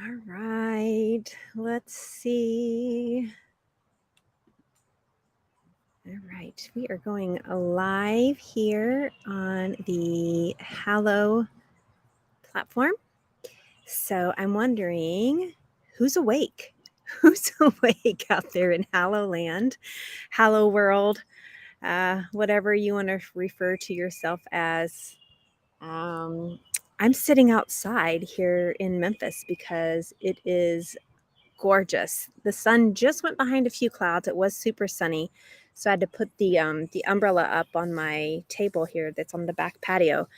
All right, let's see. All right, we are going live here on the Hallo platform. So I'm wondering who's awake? Who's awake out there in Hallo Land, Hallo World, whatever you want to refer to yourself as. I'm sitting outside here in Memphis because it is gorgeous. The sun just went behind a few clouds. It was super sunny, so I had to put the umbrella up on my table here that's on the back patio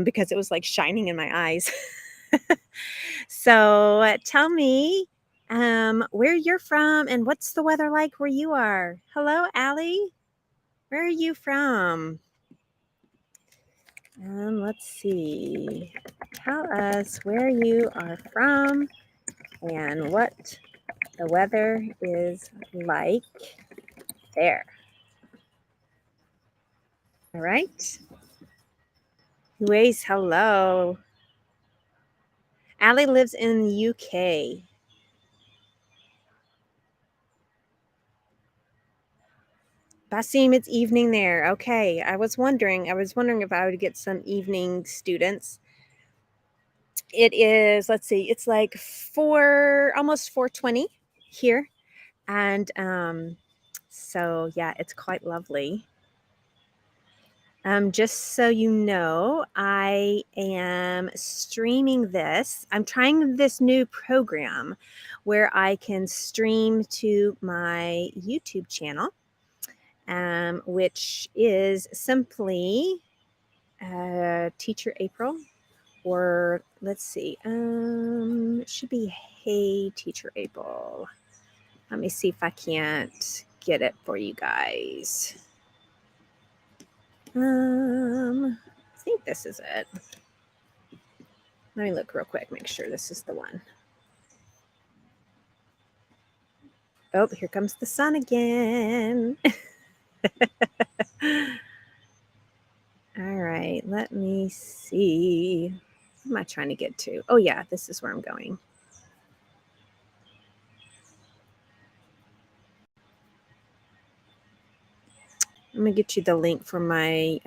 because it was like shining in my eyes. So tell me where you're from and what's the weather like where you are. Hello, Allie. Where are you from? Let's see. Tell us where you are from and what the weather is like there. All right. Louise, hello. Allie lives in the UK. Basim, it's evening there. Okay. I was wondering if I would get some evening students. It is, let's see, it's like almost 4:20 here. And so yeah, it's quite lovely. Just so you know, I am streaming this. I'm trying this new program where I can stream to my YouTube channel, which is simply Teacher April, or let's see, it should be Hey Teacher April. Let me see if I can't get it for you guys. I think this is it. Let me look real quick, make sure this is the one. Oh, here comes the sun again. All right, let me see. What am I trying to get to? Oh, yeah, this is where I'm going. I'm gonna get you the link for my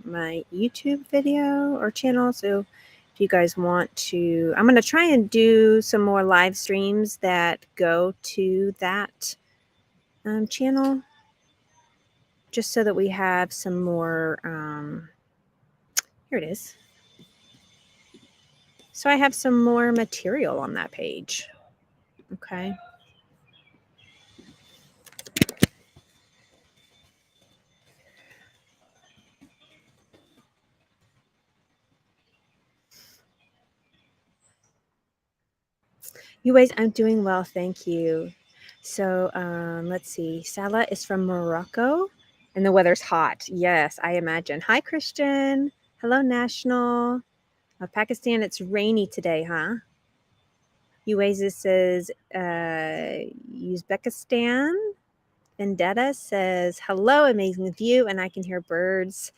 my YouTube video or channel. So if you guys want to, I'm gonna try and do some more live streams that go to that channel, just so that we have some more. Here it is. So I have some more material on that page. Okay. You guys, I'm doing well, thank you. So let's see. Salah is from Morocco, and the weather's hot. Yes, I imagine. Hi, Christian. Hello, National. Pakistan, it's rainy today, huh? Uasis says Uzbekistan. Vendetta says, hello, amazing view, and I can hear birds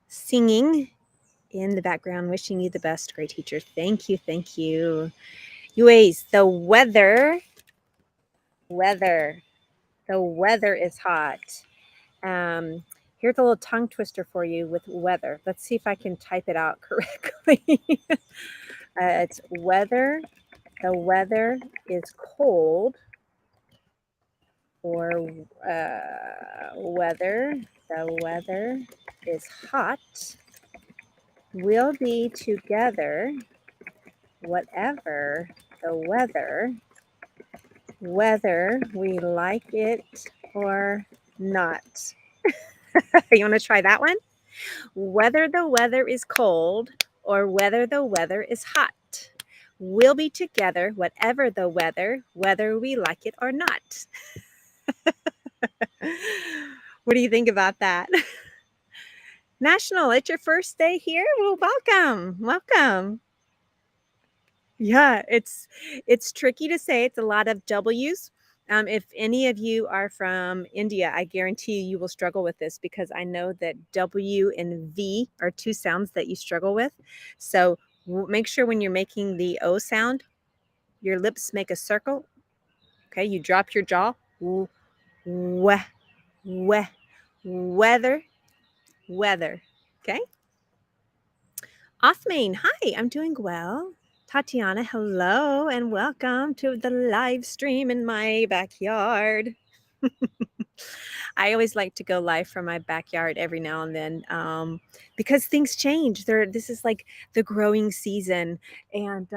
singing in the background, wishing you the best, great teacher. Thank you, thank you. UAs, the weather is hot. Here's a little tongue twister for you with weather. Let's see if I can type it out correctly. It's weather. The weather is cold. Or weather. The weather is hot. We'll be together. Whatever the weather, whether we like it or not. You want to try that one? Whether the weather is cold or whether the weather is hot. We'll be together, whatever the weather, whether we like it or not. What do you think about that? National, it's your first day here? Well, welcome. Welcome. Yeah, it's tricky to say. It's a lot of W's. If any of you are from India, I guarantee you will struggle with this because I know that W and V are two sounds that you struggle with. So make sure when you're making the O sound Your lips make a circle. Okay, you drop your jaw. Weather. Okay. Othmain, hi, I'm doing well. Tatiana, hello, and welcome to the live stream in my backyard. I always like to go live from my backyard every now and then because things change. This is like the growing season. And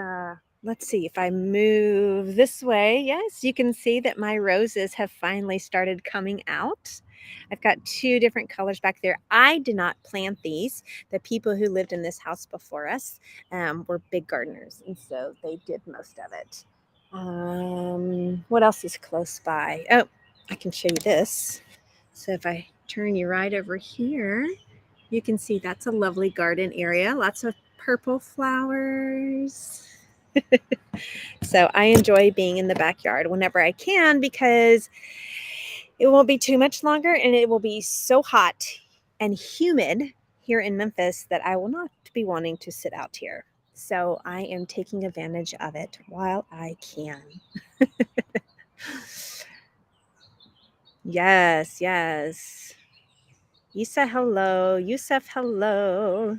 let's see if I move this way. Yes, you can see that my roses have finally started coming out. I've got 2 different colors back there. I did not plant these. The people who lived in this house before us were big gardeners, and so they did most of it. What else is close by? Oh, I can show you this. So if I turn you right over here, you can see that's a lovely garden area. Lots of purple flowers. So I enjoy being in the backyard whenever I can because it won't be too much longer and it will be so hot and humid here in Memphis that I will not be wanting to sit out here. So I am taking advantage of it while I can. Yes, yes. Isa, hello. Yusuf, hello.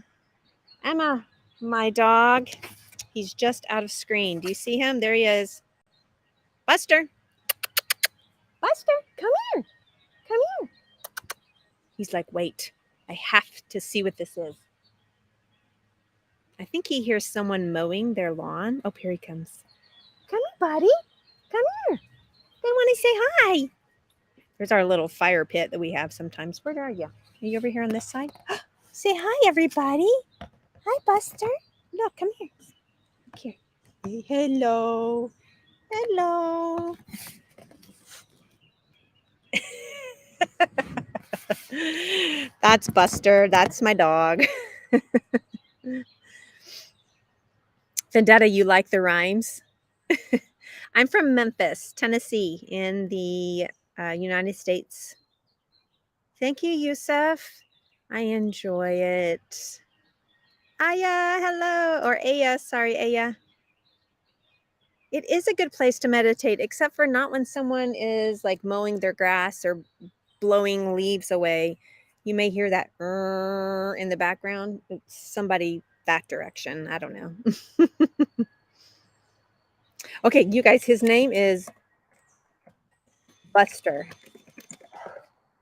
Emma, my dog. He's just out of screen. Do you see him? There he is. Buster. Buster, come here. Come here. He's like, wait, I have to see what this is. I think he hears someone mowing their lawn. Oh, here he comes. Come here, buddy. Come here. They want to say hi. There's our little fire pit that we have sometimes. Where are you? Are you over here on this side? Say hi, everybody. Hi, Buster. Look, come here. Here. Hey, hello. Hello. That's Buster. That's my dog. Vendetta, you like the rhymes? I'm from Memphis, Tennessee, in the United States. Thank you, Yusuf. I enjoy it. Aya, hello. Or Aya, sorry, Aya. It is a good place to meditate, except for not when someone is like mowing their grass or blowing leaves away. You may hear that in the background. It's somebody that direction. I don't know. Okay, you guys, his name is Buster.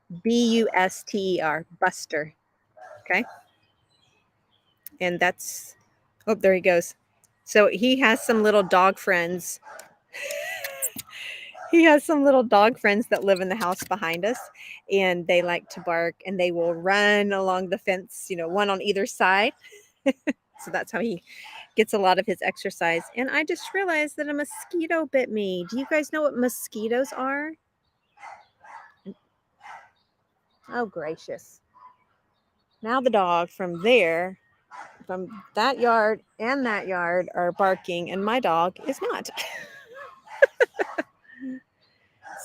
Buster. Buster. Okay. And that's, oh, there he goes. So he has some little dog friends. He has some little dog friends that live in the house behind us, and they like to bark and they will run along the fence, one on either side. So that's how he gets a lot of his exercise. And I just realized that a mosquito bit me. Do you guys know what mosquitoes are? Oh, gracious. Now the dog from that yard and that yard are barking, and my dog is not.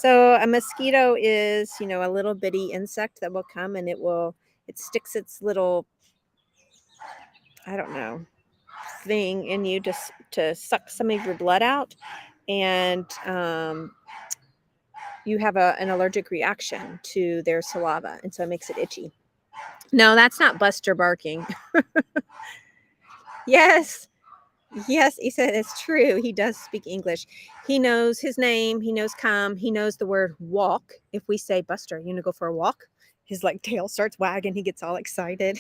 So a mosquito is, a little bitty insect that will come and it sticks its little, I don't know, thing in you to suck some of your blood out. And you have an allergic reaction to their saliva. And so it makes it itchy. No, that's not Buster barking. Yes. Yes, he said it's true. He does speak English. He knows his name. He knows come. He knows the word walk. If we say, Buster, you want to go for a walk? His tail starts wagging. He gets all excited.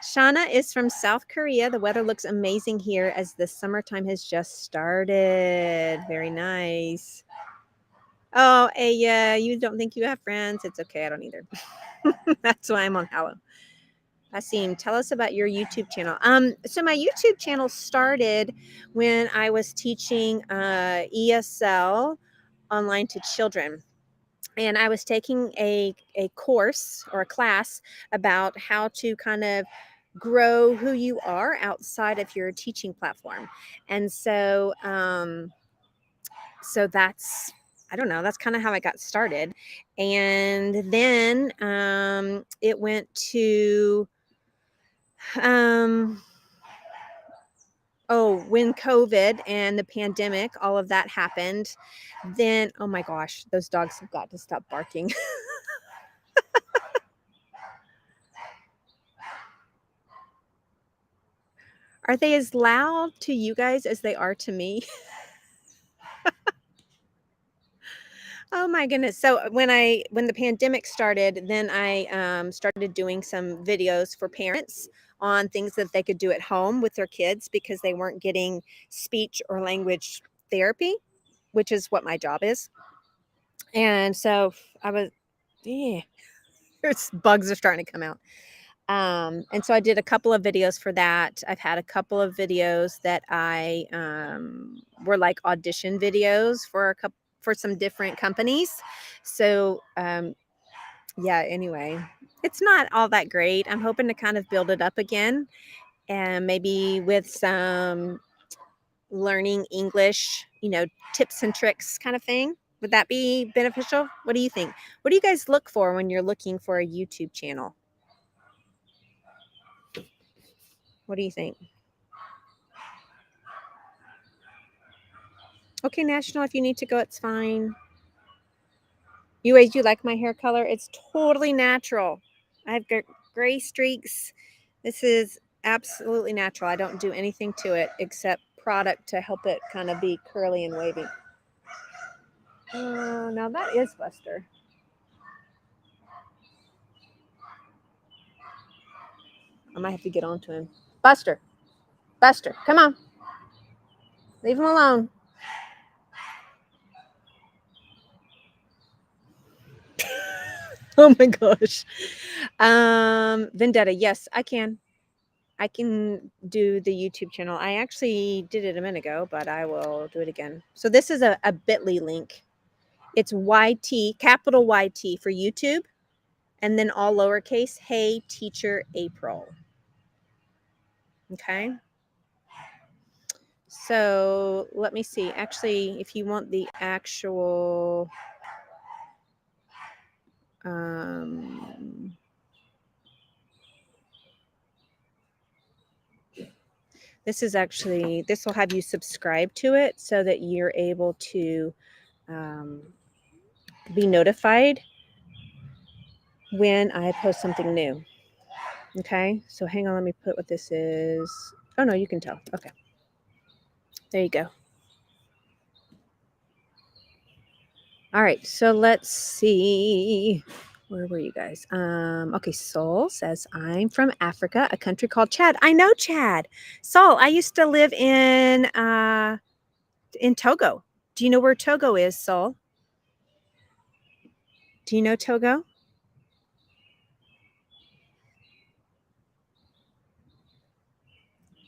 Shauna is from South Korea. The weather looks amazing here as the summertime has just started. Very nice. Oh, yeah, you don't think you have friends? It's okay. I don't either. That's why I'm on Hallo. Asim, tell us about your YouTube channel. So my YouTube channel started when I was teaching ESL online to children. And I was taking a course or a class about how to kind of grow who you are outside of your teaching platform. And so, so that's, I don't know, that's kind of how I got started. And then it went to, when COVID and the pandemic, all of that happened, then, oh my gosh, those dogs have got to stop barking. Are they as loud to you guys as they are to me? Oh my goodness. So when the pandemic started, then I started doing some videos for parents on things that they could do at home with their kids because they weren't getting speech or language therapy, which is what my job is. And so I was, yeah, bugs are starting to come out. And so I did a couple of videos for that. I've had a couple of videos that I were like audition videos for some different companies. So yeah, anyway, it's not all that great. I'm hoping to kind of build it up again and maybe with some learning English, tips and tricks kind of thing. Would that be beneficial? What do you think? What do you guys look for when you're looking for a YouTube channel? What do you think? Okay, National, if you need to go, it's fine. You like my hair color? It's totally natural. I have gray streaks. This is absolutely natural. I don't do anything to it except product to help it kind of be curly and wavy. Now that is Buster. I might have to get on to him. Buster, come on. Leave him alone. Oh my gosh. Vendetta, yes, I can. I can do the YouTube channel. I actually did it a minute ago, but I will do it again. So this is a bit.ly link. It's YT, capital YT for YouTube, and then all lowercase, Hey Teacher April. Okay. So let me see. Actually, if you want the actual this will have you subscribe to it so that you're able to be notified when I post something new. Okay, so hang on, let me put what this is. Oh no, you can tell. Okay, there you go. All right, so let's see. Where were you guys? Okay, Sol says, I'm from Africa, a country called Chad. I know Chad. Sol, I used to live in Togo. Do you know where Togo is, Sol? Do you know Togo?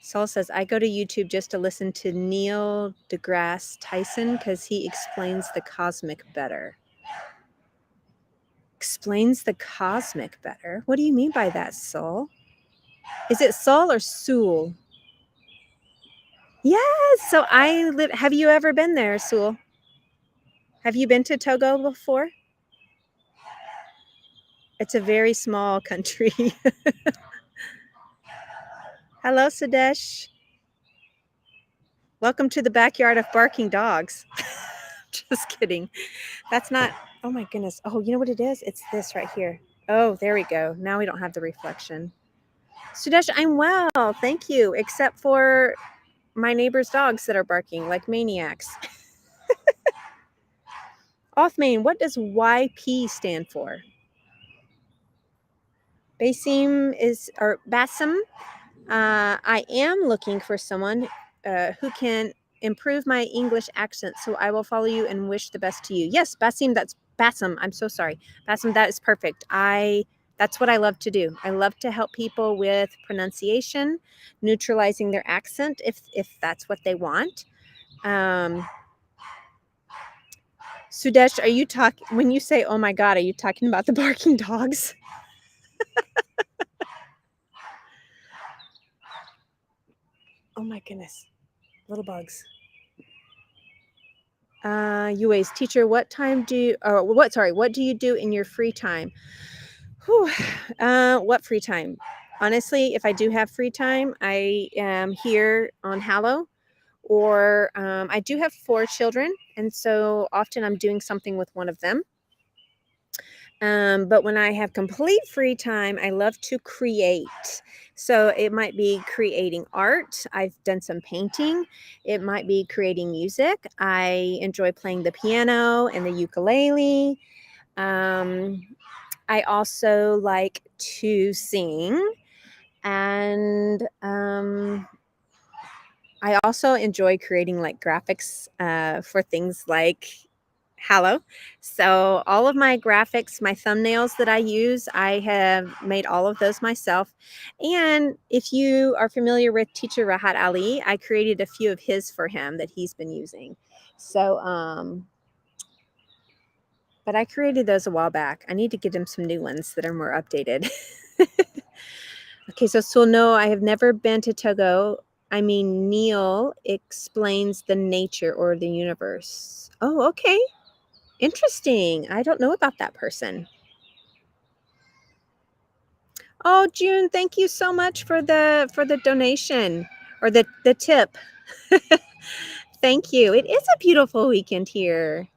Sol says, I go to YouTube just to listen to Neil deGrasse Tyson because he explains the cosmic better. Explains the cosmic better? What do you mean by that, Sol? Is it Sol or Sul? Yes. So have you ever been there, Sul? Have you been to Togo before? It's a very small country. Hello, Sadesh. Welcome to the backyard of barking dogs. Just kidding. That's not, oh my goodness. Oh, you know what it is? It's this right here. Oh, there we go. Now we don't have the reflection. Sudesh, I'm well. Thank you. Except for my neighbor's dogs that are barking like maniacs. Othmane, what does YP stand for? Basim or Basim. I am looking for someone who can improve my English accent, so I will follow you and wish the best to you. Yes, Basim, that's Basim. I'm so sorry. Basim, that is perfect. That's what I love to do. I love to help people with pronunciation, neutralizing their accent if that's what they want. Sudesh, are you talking, when you say, oh my God, are you talking about the barking dogs? Oh my goodness. Little bugs. UA's teacher, what do you do in your free time? Whew. What free time? honestly, if I do have free time, I am here on Hallo, or I do have 4 children, and so often I'm doing something with one of them. But when I have complete free time, I love to create. So it might be creating art. I've done some painting. It might be creating music. I enjoy playing the piano and the ukulele. I also like to sing. And I also enjoy creating like graphics for things like Hallo. So all of my graphics, my thumbnails that I use, I have made all of those myself. And if you are familiar with teacher Rahat Ali, I created a few of his for him that he's been using. So, but I created those a while back. I need to get him some new ones that are more updated. Okay, so no, I have never been to Togo. I mean, Neil explains the nature or the universe. Oh, okay. Interesting. I don't know about that person. Oh, June, thank you so much for the donation or the tip. Thank you. It is a beautiful weekend here.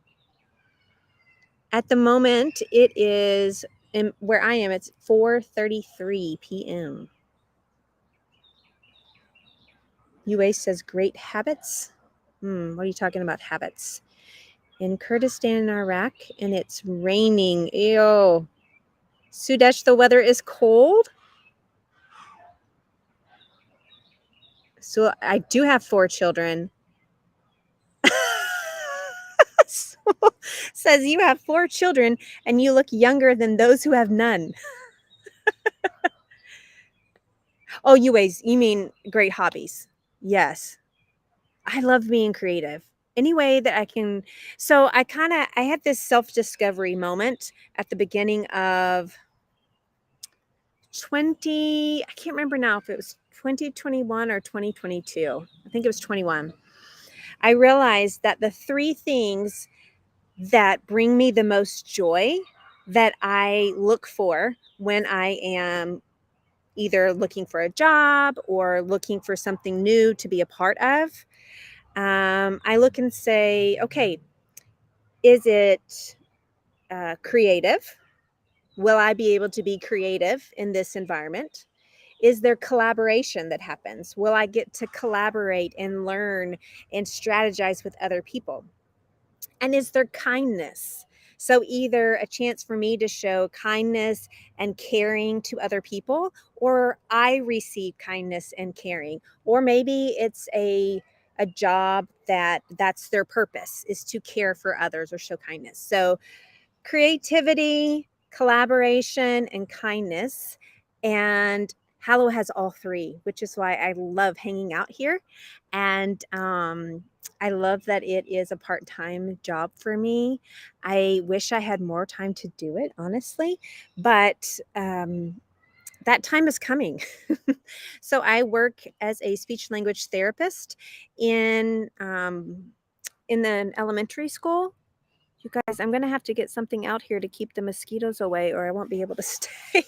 At the moment, it is where I am. It's 4:33 p.m. UA says great habits. What are you talking about? Habits in Kurdistan in Iraq, and it's raining. Ew. Sudesh, the weather is cold. So I do have 4 children. So, says you have 4 children and you look younger than those who have none. Oh, you mean great hobbies. Yes. I love being creative. Any way that I can. So I had this self-discovery moment at the beginning of I can't remember now if it was 2021 or 2022. I think it was 21. I realized that the 3 things that bring me the most joy that I look for when I am either looking for a job or looking for something new to be a part of. I look and say, okay, is it creative? Will I be able to be creative in this environment? Is there collaboration that happens? Will I get to collaborate and learn and strategize with other people? And is there kindness? So, either a chance for me to show kindness and caring to other people, or I receive kindness and caring, or maybe it's a job that's their purpose is to care for others or show kindness. So, creativity, collaboration, and kindness. And Hallow has all 3, which is why I love hanging out here. And I love that it is a part-time job for me. I wish I had more time to do it, honestly, but that time is coming. So I work as a speech language therapist in the elementary school. You guys, I'm gonna have to get something out here to keep the mosquitoes away, or I won't be able to stay.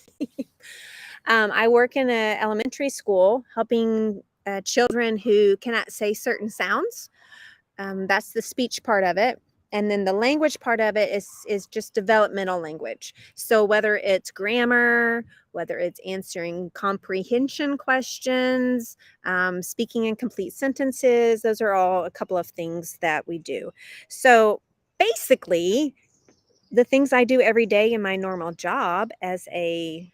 I work in an elementary school helping children who cannot say certain sounds. That's the speech part of it. And then the language part of it is just developmental language. So whether it's grammar, whether it's answering comprehension questions, speaking in complete sentences, those are all a couple of things that we do. So basically, the things I do every day in my normal job as a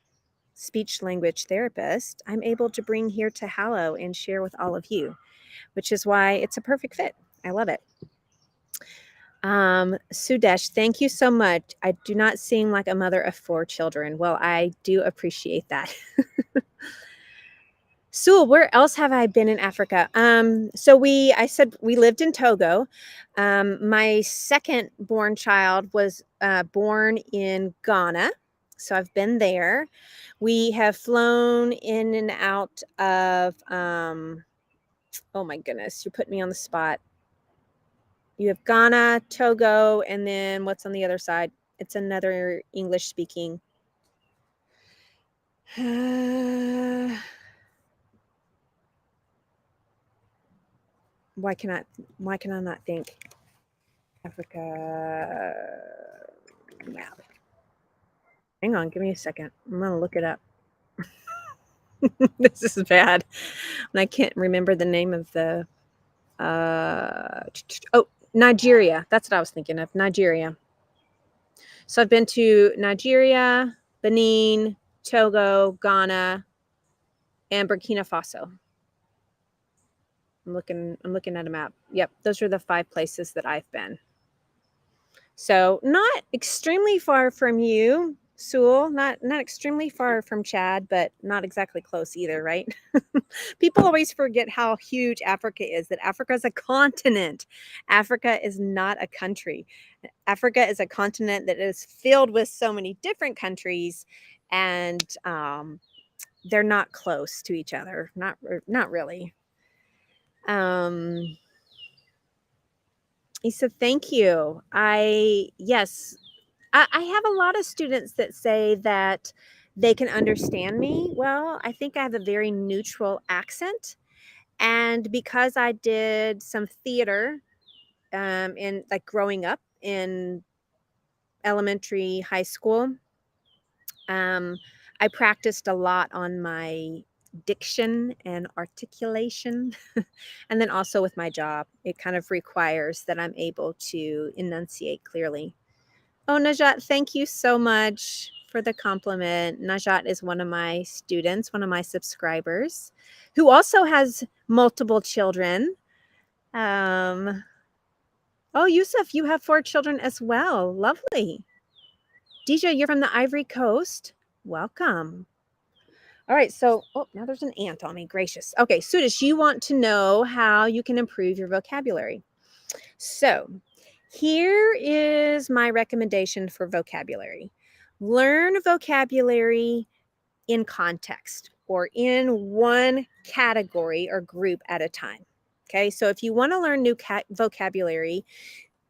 speech language therapist, I'm able to bring here to Hallow and share with all of you, which is why it's a perfect fit. I love it. Sudesh, thank you so much. I do not seem like a mother of 4 children. Well, I do appreciate that. Sewell, where else have I been in Africa? I said we lived in Togo. My second born child was born in Ghana. So I've been there. We have flown in and out of, oh my goodness, you put me on the spot. You have Ghana, Togo, and then what's on the other side? It's another English speaking. Uh, why can I not think? Africa map. Hang on, give me a second. I'm gonna look it up. This is bad. And I can't remember the name of the oh, Nigeria. That's what I was thinking of. Nigeria. So I've been to Nigeria, Benin, Togo, Ghana, and Burkina Faso. I'm looking at a map. Yep, those are the 5 places that I've been. So not extremely far from you, Sewell. Not extremely far from Chad, but not exactly close either, right? People always forget how huge Africa is, that Africa is a continent. Africa is not a country. Africa is a continent that is filled with so many different countries, and they're not close to each other. Not really. He said, "Thank you." Yes, I have a lot of students that say that they can understand me well. I think I have a very neutral accent, and because I did some theater in like growing up in elementary, high school, I practiced a lot on my diction and articulation. And then also with my job, it kind of requires that I'm able to enunciate clearly. Oh, Najat, thank you so much for the compliment. Najat is one of my students, one of my subscribers, who also has multiple children. Um, oh, Yusuf, you have 4 children as well. Lovely. Deja, you're from the Ivory Coast. Welcome. All right, so now there's an ant on me. Gracious. Okay, Sudish, you want to know how you can improve your vocabulary. So here is my recommendation for vocabulary. Learn vocabulary in context or in one category or group at a time. Okay, so if you want to learn new vocabulary,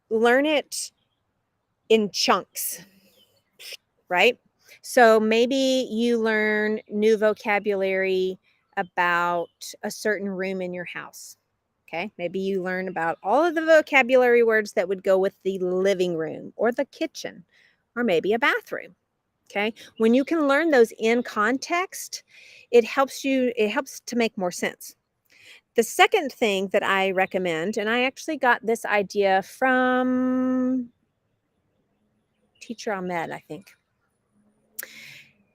learn it in chunks, right? So maybe you learn new vocabulary about a certain room in your house. Okay, maybe you learn about all of the vocabulary words that would go with the living room or the kitchen or maybe a bathroom. Okay, when you can learn those in context, it helps to make more sense. The second thing that I recommend, and I actually got this idea from Teacher Ahmed, I think.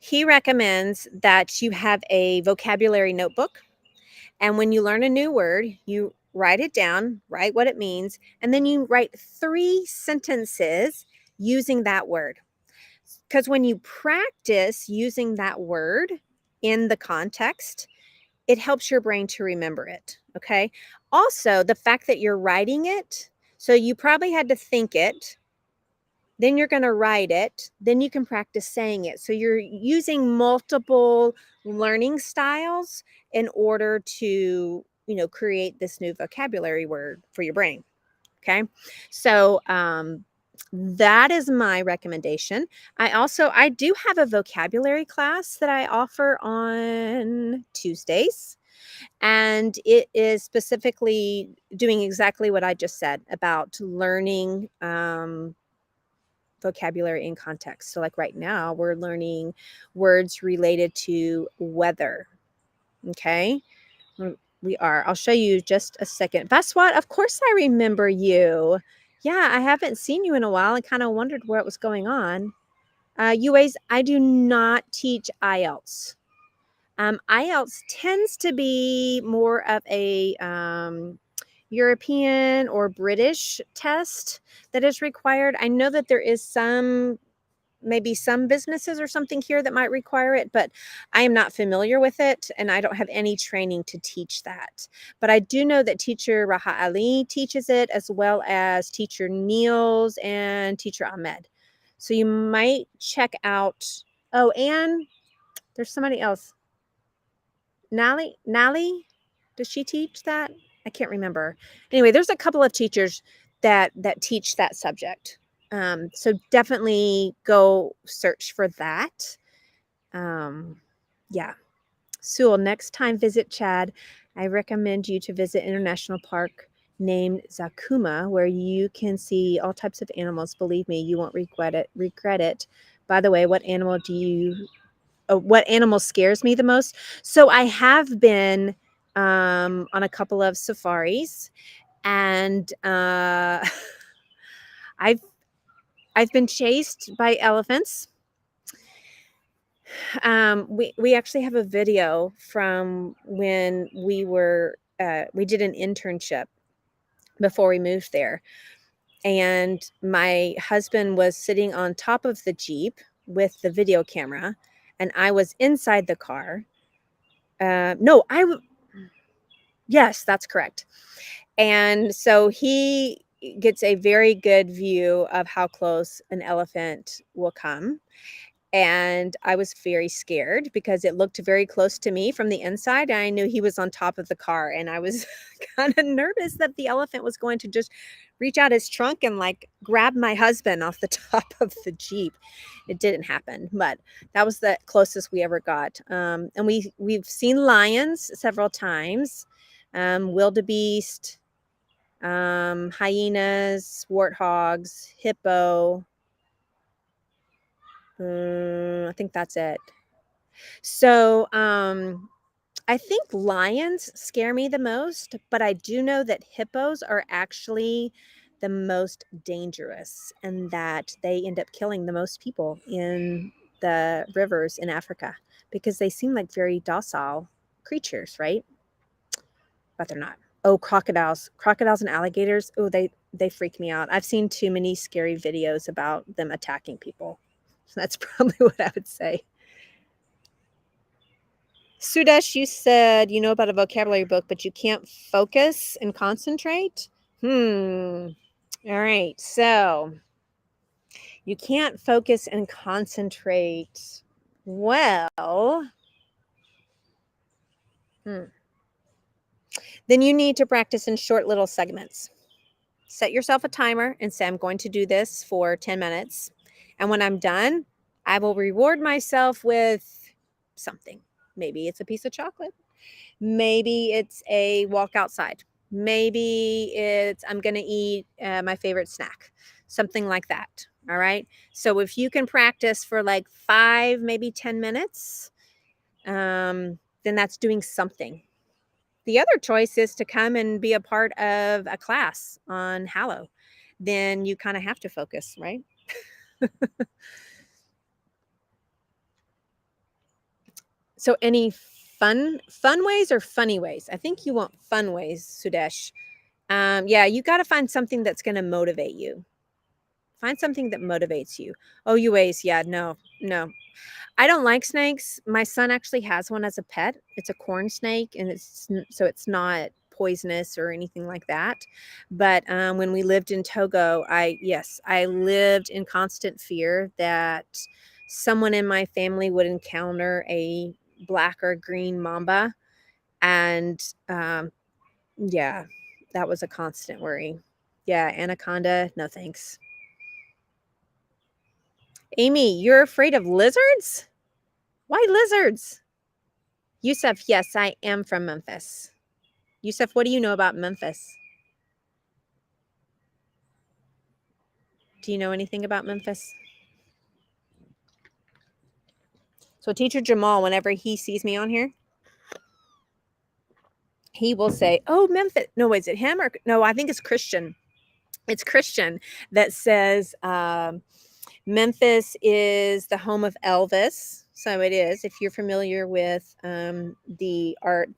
He recommends that you have a vocabulary notebook. And when you learn a new word, you write it down, write what it means, and then you write 3 sentences using that word. Because when you practice using that word in the context, it helps your brain to remember it. Okay. Also, the fact that you're writing it, so you probably had to think it, then you're going to write it, then you can practice saying it. So you're using multiple learning styles in order to, create this new vocabulary word for your brain. Okay. So that is my recommendation. I do have a vocabulary class that I offer on Tuesdays, and it is specifically doing exactly what I just said about learning vocabulary in context. So like right now we're learning words related to weather. Okay. We are. I'll show you just a second. Vaswat, of course I remember you. Yeah, I haven't seen you in a while. I kind of wondered what was going on. UAs, I do not teach IELTS. IELTS tends to be more of a European or British test that is required. I know that there is maybe some businesses or something here that might require it, but I am not familiar with it and I don't have any training to teach that. But I do know that teacher Raha Ali teaches it, as well as teacher Niels and teacher Ahmed. So you might check out, oh, and there's somebody else. Nali, does she teach that? I can't remember. Anyway, there's a couple of teachers that teach that subject. So definitely go search for that. Yeah. Sewell, next time visit Chad, I recommend you to visit International Park named Zakuma, where you can see all types of animals. Believe me, you won't regret it. By the way, what animal scares me the most? So I have been on a couple of safaris, and I've I've been chased by elephants. We actually have a video from when we did an internship before we moved there, and my husband was sitting on top of the Jeep with the video camera, and I was inside the car. No, yes, that's correct. And so he gets a very good view of how close an elephant will come. And I was very scared because it looked very close to me from the inside. And I knew he was on top of the car. And I was kind of nervous that the elephant was going to just reach out his trunk and like grab my husband off the top of the Jeep. It didn't happen, but that was the closest we ever got. And we've seen lions several times, wildebeest, hyenas, warthogs, hippo. I think that's it. So, I think lions scare me the most, but I do know that hippos are actually the most dangerous and that they end up killing the most people in the rivers in Africa because they seem like very docile creatures, right? But they're not. Oh, crocodiles and alligators. Oh, they freak me out. I've seen too many scary videos about them attacking people. So that's probably what I would say. Sudesh, you said you know about a vocabulary book, but you can't focus and concentrate. All right. So you can't focus and concentrate. Well, then you need to practice in short little segments. Set yourself a timer and say, I'm going to do this for 10 minutes. And when I'm done, I will reward myself with something. Maybe it's a piece of chocolate. Maybe it's a walk outside. Maybe it's I'm going to eat my favorite snack, something like that. All right. So if you can practice for like 5, maybe 10 minutes, then that's doing something. The other choice is to come and be a part of a class on Hallo. Then you kind of have to focus, right? So any fun ways or funny ways? I think you want fun ways, Sudesh. Yeah, you got to find something that's going to motivate you. Find something that motivates you. Oh, UAs. Yeah, no. I don't like snakes. My son actually has one as a pet. It's a corn snake, and so it's not poisonous or anything like that. But when we lived in Togo, I lived in constant fear that someone in my family would encounter a black or green mamba, and yeah, that was a constant worry. Yeah, anaconda, no thanks. Amy, you're afraid of lizards? Why lizards? Yusuf, yes, I am from Memphis. Yusuf, what do you know about Memphis? Do you know anything about Memphis? So teacher Jamal, whenever he sees me on here, he will say, oh, Memphis. No, is it him or no, I think it's Christian. It's Christian that says Memphis is the home of Elvis. So it is. If you're familiar with the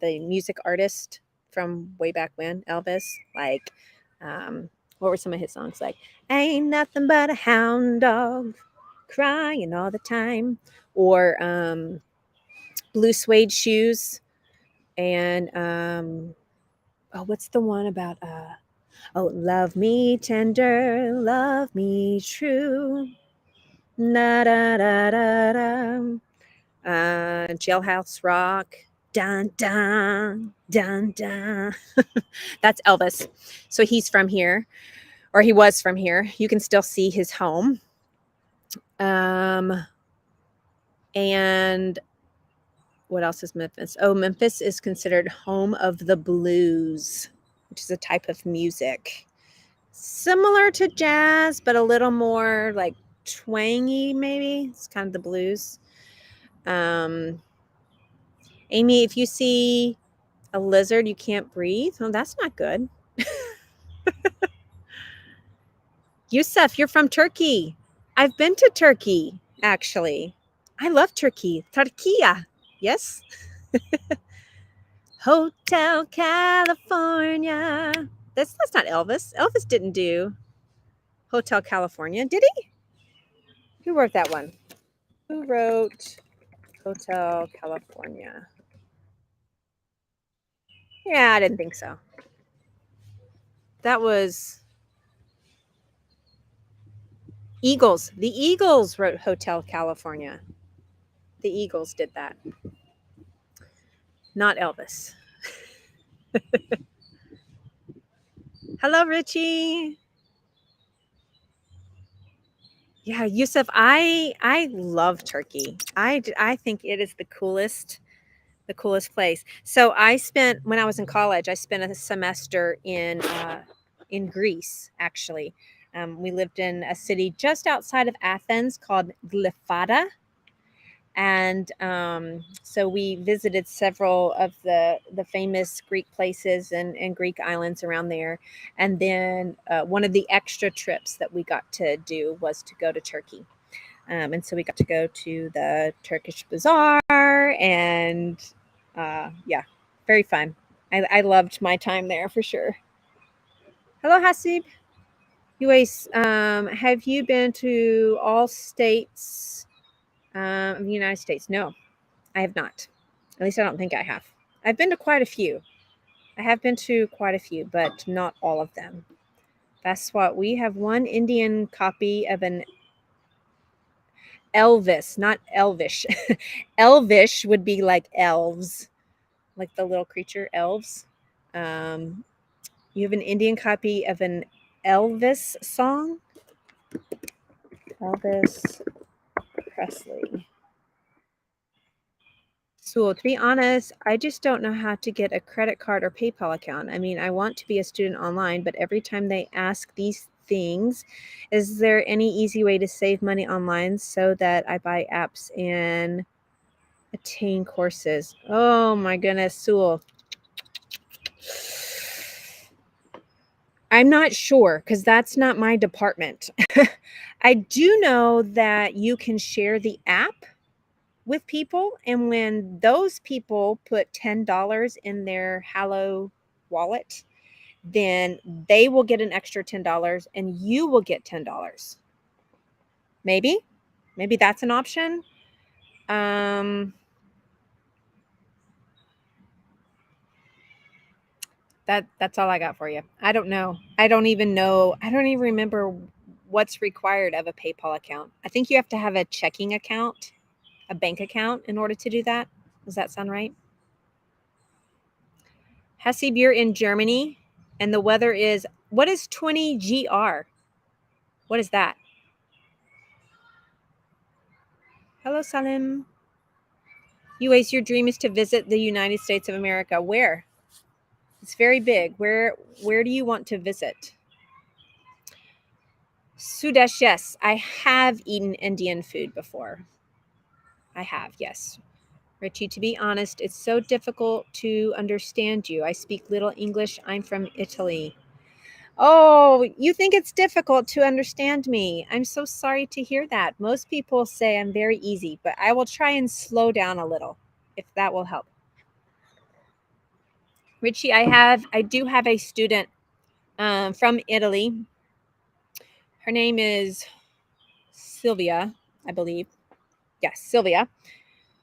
music artist from way back when, Elvis, like what were some of his songs? Like "Ain't Nothing But a Hound Dog, Crying All the Time," or "Blue Suede Shoes," and oh, what's the one about oh, love me tender, love me true. Na da da da da. Jailhouse Rock. Dun dun dun dun. That's Elvis. So he's from here, or he was from here. You can still see his home. And what else is Memphis? Oh, Memphis is considered home of the blues, which is a type of music similar to jazz, but a little more like twangy, maybe. It's kind of the blues. Amy, if you see a lizard, you can't breathe. Oh, that's not good. Yusuf, you're from Turkey. I've been to Turkey, actually. I love Turkey. Turkiya. Yes? Hotel California. That's not Elvis. Elvis didn't do Hotel California, did he? Who wrote that one? Who wrote Hotel California? Yeah, I didn't think so. That was Eagles. The Eagles wrote Hotel California. The Eagles did that. Not Elvis. Hello, Richie. Yeah, Yusuf, I love Turkey. I think it is the coolest place. So I spent when I was in college, I spent a semester in Greece. Actually, we lived in a city just outside of Athens called Glyfada, and so we visited several of the famous Greek places and Greek islands around there. And then one of the extra trips that we got to do was to go to Turkey. And so we got to go to the Turkish bazaar, and yeah, very fun. I loved my time there for sure. Hello, Hasib. Anyways, have you been to all states of the United States? No, I have not. At least I don't think I have. I've been to quite a few. I have been to quite a few, but not all of them. That's what we have one Indian copy of an Elvis, not Elvish. Elvish would be like elves, like the little creature elves. Um, you have an Indian copy of an Elvis song? Elvis Presley. So to be honest, I just don't know how to get a credit card or PayPal account. I mean, I want to be a student online, but every time they ask these things, is there any easy way to save money online so that I buy apps and attain courses? Oh my goodness, Sewell. I'm not sure because that's not my department. I do know that you can share the app with people, and when those people put $10 in their Hallo wallet, then they will get an extra $10 and you will get $10. Maybe that's an option. That's all I got for you. I don't know. I don't even know. I don't even remember what's required of a PayPal account. I think you have to have a checking account, a bank account in order to do that. Does that sound right? Hesse beer in Germany, and the weather is, what is 20 GR? What is that? Hello, Salim. Anyways, your dream is to visit the United States of America. Where? It's very big. Where do you want to visit? Sudesh, yes. I have eaten Indian food before. I have, yes. Richie, to be honest, it's so difficult to understand you. I speak little English. I'm from Italy. Oh, you think it's difficult to understand me. I'm so sorry to hear that. Most people say I'm very easy, but I will try and slow down a little if that will help. Richie, I do have a student from Italy. Her name is Sylvia, I believe. Yes, Sylvia.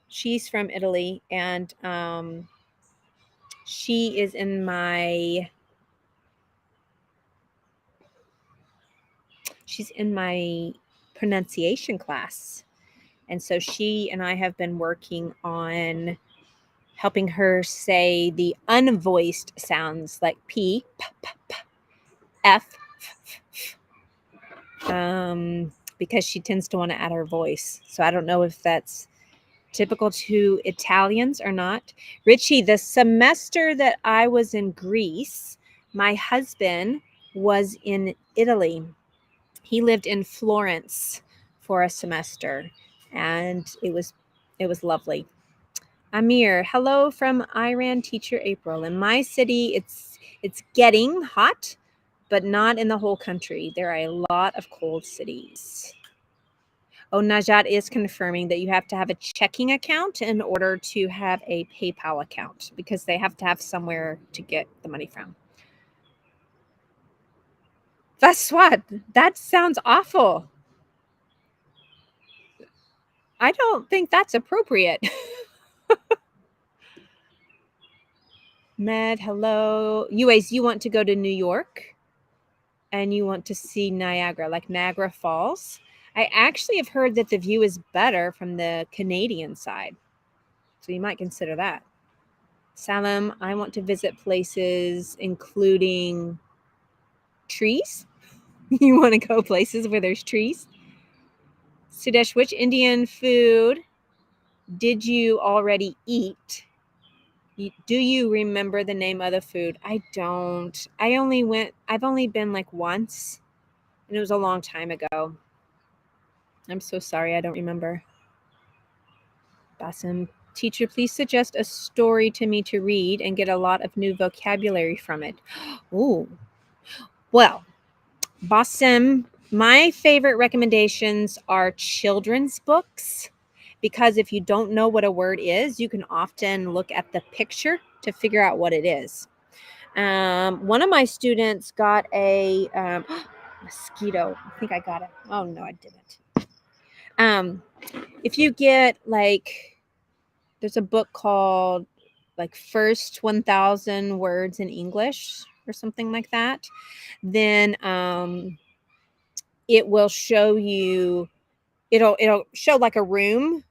She's from Italy, and she is in my pronunciation class. And so she and I have been working on helping her say the unvoiced sounds like P, p, p, p, F, because she tends to want to add her voice. So I don't know if that's typical to Italians or not. Richie, the semester that I was in Greece, my husband was in Italy. He lived in Florence for a semester, and it was lovely. Amir, hello from Iran teacher April. In my city, it's getting hot, but not in the whole country. There are a lot of cold cities. Oh, Najat is confirming that you have to have a checking account in order to have a PayPal account because they have to have somewhere to get the money from. That's what. That sounds awful. I don't think that's appropriate. Med, hello. Anyways, you want to go to New York and you want to see Niagara, like Niagara Falls. I actually have heard that the view is better from the Canadian side. So you might consider that. Salam, I want to visit places including trees. You want to go places where there's trees? Sudesh, which Indian food did you already eat? Do you remember the name of the food? I don't. I've only been like once, and it was a long time ago. I'm so sorry, I don't remember. Basim, teacher, please suggest a story to me to read and get a lot of new vocabulary from it. Ooh. Well, Basim, my favorite recommendations are children's books because if you don't know what a word is, you can often look at the picture to figure out what it is. One of my students got a mosquito. I think I got it. Oh no, I didn't. If you get like, there's a book called like First 1,000 Words in English or something like that, then it will show you. It'll show like a room,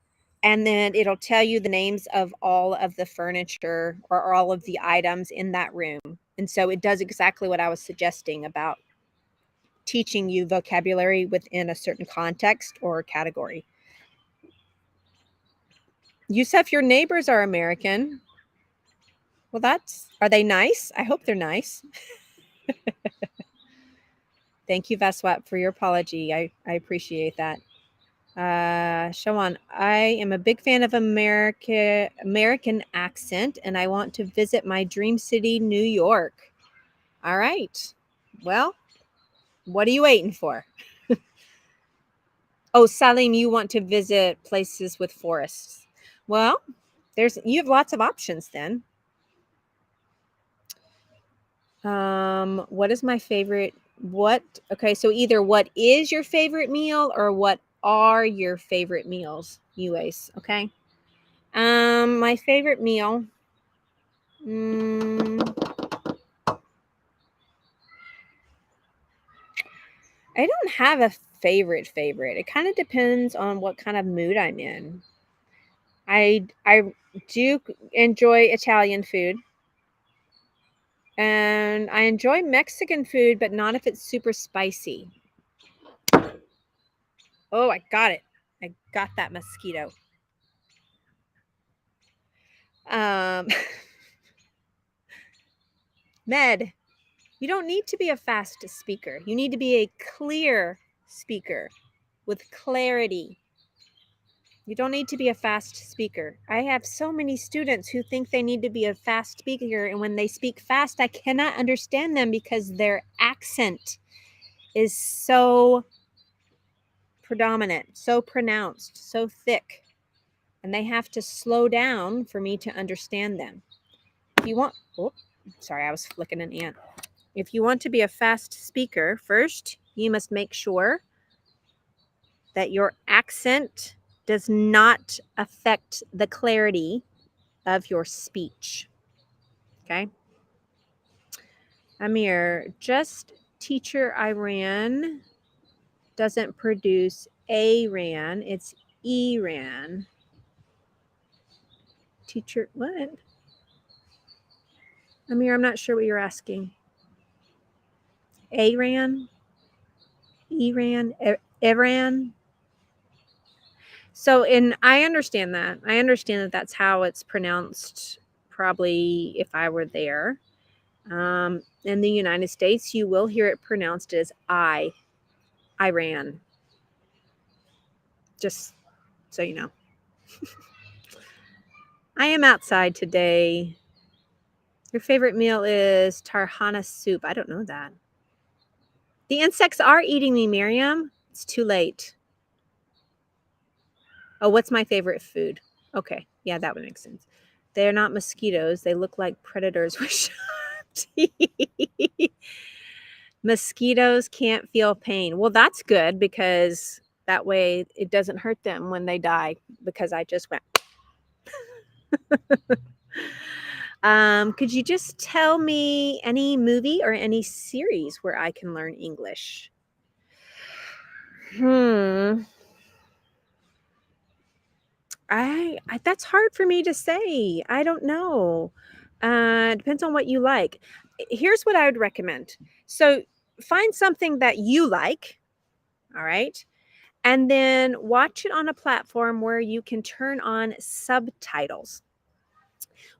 and then it'll tell you the names of all of the furniture or all of the items in that room. And so it does exactly what I was suggesting about teaching you vocabulary within a certain context or category. Yusuf, your neighbors are American. Well, are they nice? I hope they're nice. Thank you, Vaswat, for your apology. I appreciate that. Shawan, I am a big fan of American accent, and I want to visit my dream city, New York. All right. Well, what are you waiting for? Oh, Salim, you want to visit places with forests. Well, you have lots of options then. What is my favorite? Okay, so either what is your favorite meal or what are your favorite meals, UAs, okay? My favorite meal. I don't have a favorite. It kind of depends on what kind of mood I'm in. I do enjoy Italian food. And I enjoy Mexican food, but not if it's super spicy. Oh, I got it. I got that mosquito. Med, you don't need to be a fast speaker. You need to be a clear speaker with clarity. You don't need to be a fast speaker. I have so many students who think they need to be a fast speaker, and when they speak fast, I cannot understand them because their accent is so predominant, so pronounced, so thick, and they have to slow down for me to understand them. If you want, sorry, I was flicking an ant. If you want to be a fast speaker, first, you must make sure that your accent does not affect the clarity of your speech. Okay? Amir, just teacher Iran doesn't produce Aran, it's Iran. Teacher, what? Amir, I'm not sure what you're asking. Aran? Iran? Iran? So, and I understand that. I understand that that's how it's pronounced, probably if I were there. In the United States, you will hear it pronounced as Iran. Just so you know. I am outside today. Your favorite meal is tarhana soup. I don't know that. The insects are eating me, Miriam. It's too late. Oh, what's my favorite food? Okay. Yeah, that would make sense. They're not mosquitoes. They look like predators with sharp teeth. Mosquitoes can't feel pain. Well, that's good because that way it doesn't hurt them when they die because I just went. Could you just tell me any movie or any series where I can learn English? I that's hard for me to say. I don't know. Depends on what you like. Here's what I would recommend. So find something that you like, all right? And then watch it on a platform where you can turn on subtitles.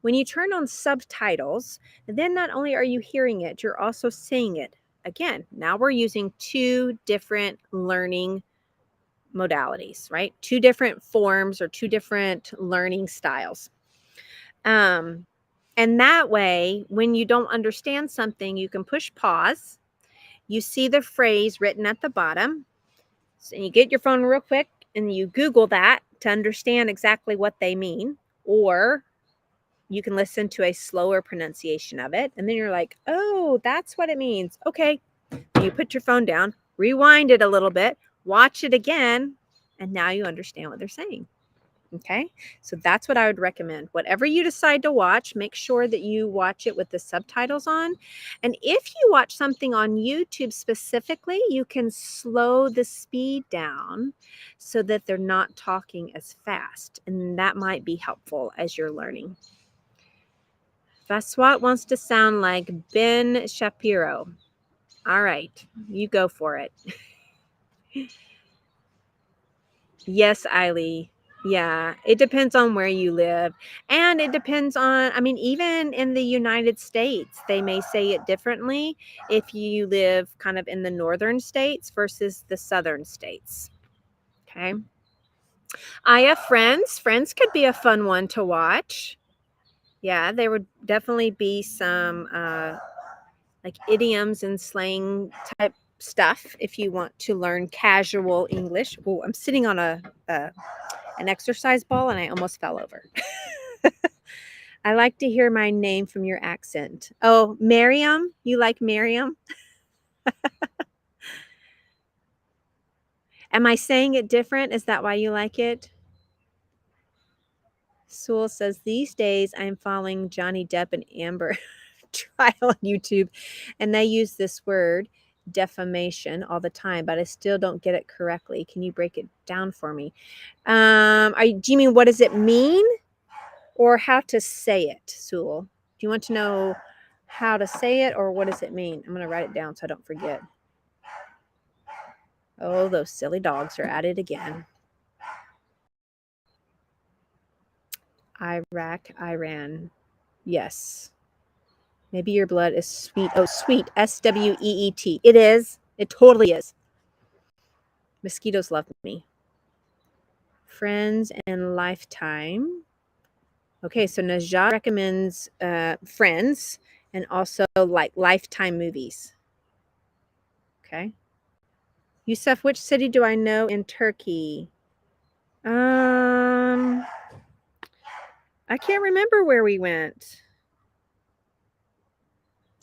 When you turn on subtitles, then not only are you hearing it, you're also seeing it. Again, now we're using two different learning modalities, right? Two different forms or two different learning styles. And that way, when you don't understand something, you can push pause. You see the phrase written at the bottom. So you get your phone real quick and you Google that to understand exactly what they mean. Or you can listen to a slower pronunciation of it. And then you're like, oh, that's what it means. Okay. You put your phone down, rewind it a little bit, watch it again, and now you understand what they're saying. Okay, so that's what I would recommend. Whatever you decide to watch, make sure that you watch it with the subtitles on. And if you watch something on YouTube specifically, you can slow the speed down so that they're not talking as fast. And that might be helpful as you're learning. Vaswat wants to sound like Ben Shapiro. All right, you go for it. Yes, Eiley. Yeah, it depends on where you live. And it depends on, I mean, even in the United States, they may say it differently if you live kind of in the northern states versus the southern states. Okay. I have Friends. Friends could be a fun one to watch. Yeah, there would definitely be some like idioms and slang type stuff if you want to learn casual English. Oh, I'm sitting on an exercise ball and I almost fell over. I like to hear my name from your accent. Oh, Miriam? You like Miriam? Am I saying it different? Is that why you like it? Sewell says, these days I'm following Johnny Depp and Amber trial on YouTube, and they use this word, defamation, all the time, but I still don't get it correctly. Can you break it down for me? Do you mean what does it mean or how to say it, Sewell? Do you want to know how to say it or what does it mean? I'm going to write it down so I don't forget. Oh, those silly dogs are at it again. Iraq, Iran. Yes. Maybe your blood is sweet. Oh, sweet. SWEET. It is. It totally is. Mosquitoes love me. Friends and Lifetime. Okay, so Najat recommends Friends and also like Lifetime movies. Okay. Yusuf, which city do I know in Turkey? I can't remember where we went.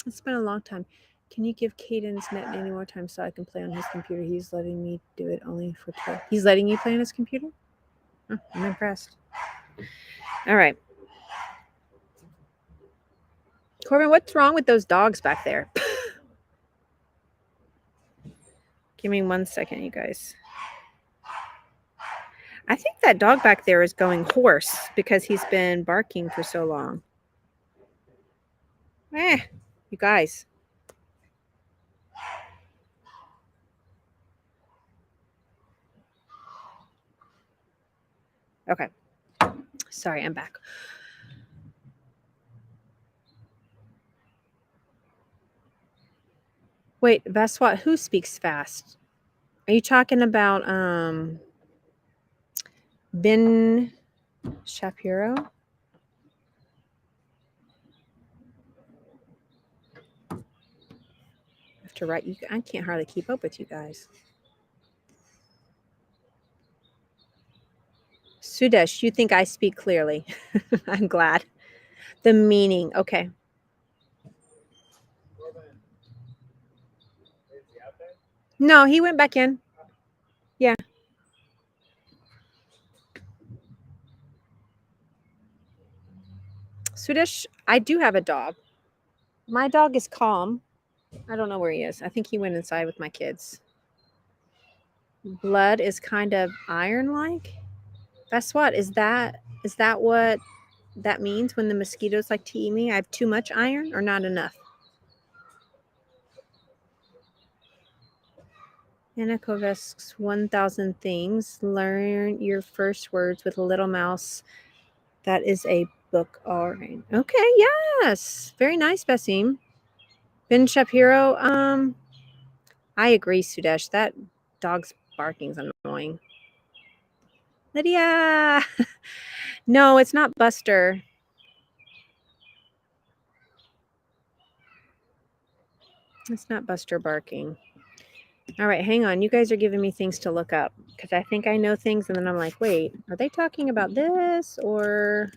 It's been a long time. Can you give Caden's net any more time so I can play on his computer? He's letting me do it only for 12. He's letting you play on his computer? Oh, I'm impressed. All right. Corbin, what's wrong with those dogs back there? Give me 1 second, you guys. I think that dog back there is going hoarse because he's been barking for so long. You guys. Okay. Sorry, I'm back. Wait, that's what? Who speaks fast? Are you talking about Ben Shapiro? I have to write you. I can't hardly keep up with you guys. Sudesh, you think I speak clearly? I'm glad. The meaning. Okay. No, he went back in. Yeah. Sudesh, I do have a dog. My dog is calm. I don't know where he is. I think he went inside with my kids. Blood is kind of iron-like. That's what is that? Is that what that means when the mosquitoes like to eat me? I have too much iron or not enough? Anna Kovesk's 1,000 Things. Learn your first words with a little mouse. That is a book. All right. Okay. Yes. Very nice, Basim. Ben Shapiro. I agree, Sudesh. That dog's barking's annoying. Lydia. No, it's not Buster. It's not Buster barking. All right, hang on. You guys are giving me things to look up because I think I know things, and then I'm like, wait, are they talking about this or?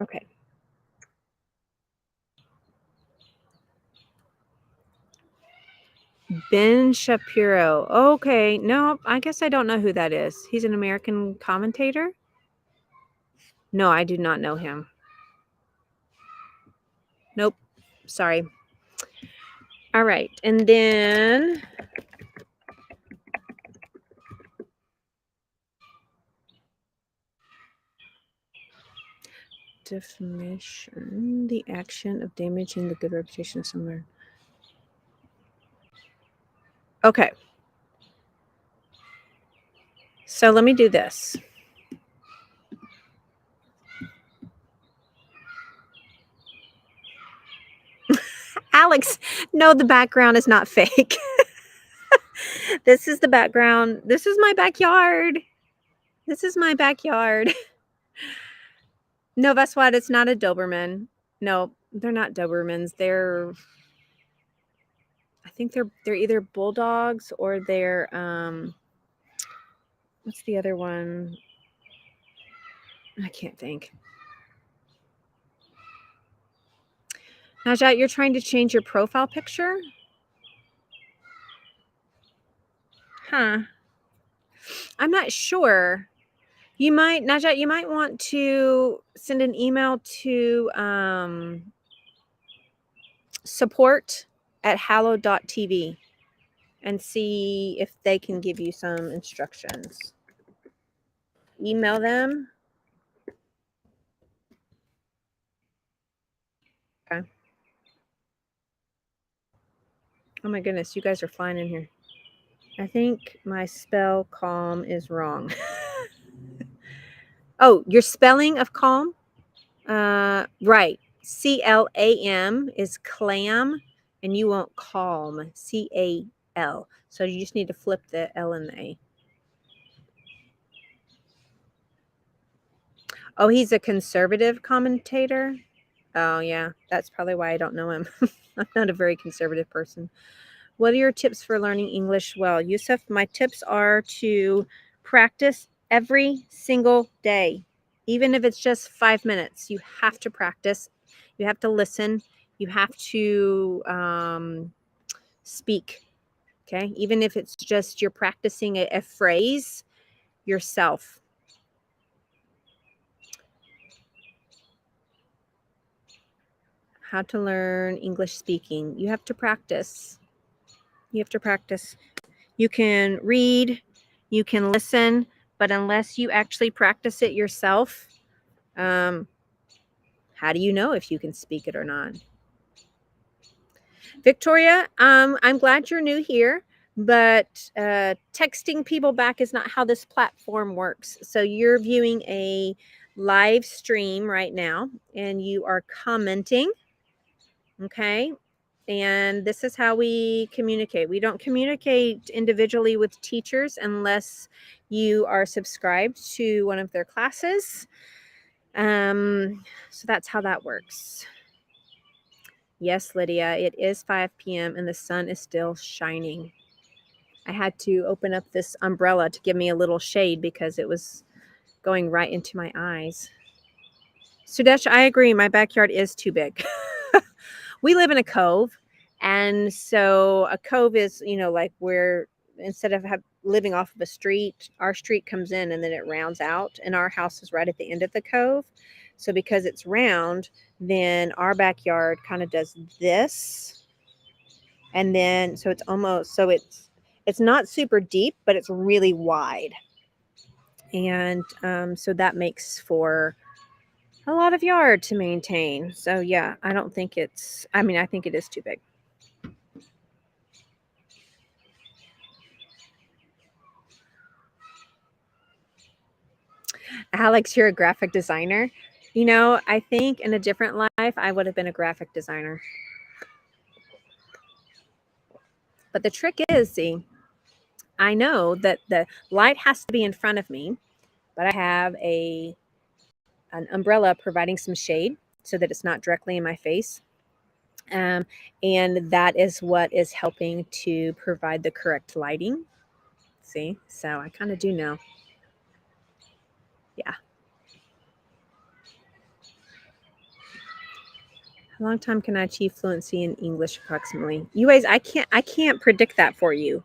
Okay. Ben Shapiro. Okay. No, I guess I don't know who that is. He's an American commentator? No, I do not know him. Nope. Sorry. All right. And then defamation, the action of damaging the good reputation of someone. Okay. So let me do this. Alex, no, the background is not fake. This is the background. This is my backyard. This is my backyard. No, that's what. It's not a Doberman. No, they're not Dobermans. I think they're either bulldogs or they're what's the other one? I can't think. Najat, you're trying to change your profile picture? Huh. I'm not sure. You might, Najat, you might want to send an email to support@hallo.tv and see if they can give you some instructions. Email them. Okay. Oh my goodness, you guys are flying in here. I think my spell calm is wrong. Oh, your spelling of calm? Right. CLAM is clam, and you want calm. CAL. So you just need to flip the L and the A. Oh, he's a conservative commentator? Oh, yeah. That's probably why I don't know him. I'm not a very conservative person. What are your tips for learning English well? Yusuf, my tips are to practice every single day. Even if it's just 5 minutes, you have to practice. You have to listen. You have to speak. Okay. Even if it's just you're practicing a phrase yourself. How to learn English speaking. You have to practice. You have to practice. You can read, you can listen, but unless you actually practice it yourself, how do you know if you can speak it or not? Victoria, I'm glad you're new here. But texting people back is not how this platform works. So you're viewing a live stream right now and you are commenting. Okay. And this is how we communicate. We don't communicate individually with teachers unless you are subscribed to one of their classes. So that's how that works. Yes, Lydia, it is 5 p.m. and the sun is still shining. I had to open up this umbrella to give me a little shade because it was going right into my eyes. Sudesh, I agree. My backyard is too big. We live in a cove. And so a cove is, like where instead of living off of a street, our street comes in and then it rounds out. And our house is right at the end of the cove. So because it's round, then our backyard kind of does this. And then so it's not super deep, but it's really wide. And so that makes for a lot of yard to maintain. So yeah, I think it is too big. Alex, you're a graphic designer. I think in a different life, I would have been a graphic designer. But the trick is, see, I know that the light has to be in front of me, but I have an umbrella providing some shade so that it's not directly in my face. And that is what is helping to provide the correct lighting. See, so I kind of do know. Yeah. How long time can I achieve fluency in English approximately? You guys, I can't predict that for you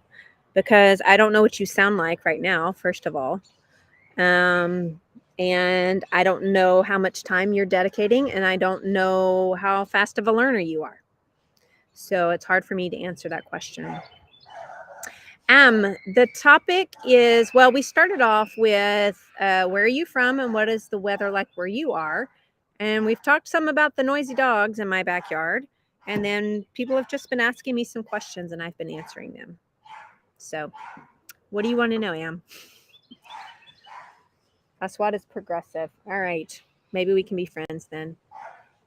because I don't know what you sound like right now, first of all. And I don't know how much time you're dedicating, and I don't know how fast of a learner you are. So it's hard for me to answer that question. The topic is, well, we started off with where are you from and what is the weather like where you are? And we've talked some about the noisy dogs in my backyard. And then people have just been asking me some questions and I've been answering them. So what do you want to know, Am? That's what is progressive. All right. Maybe we can be friends then.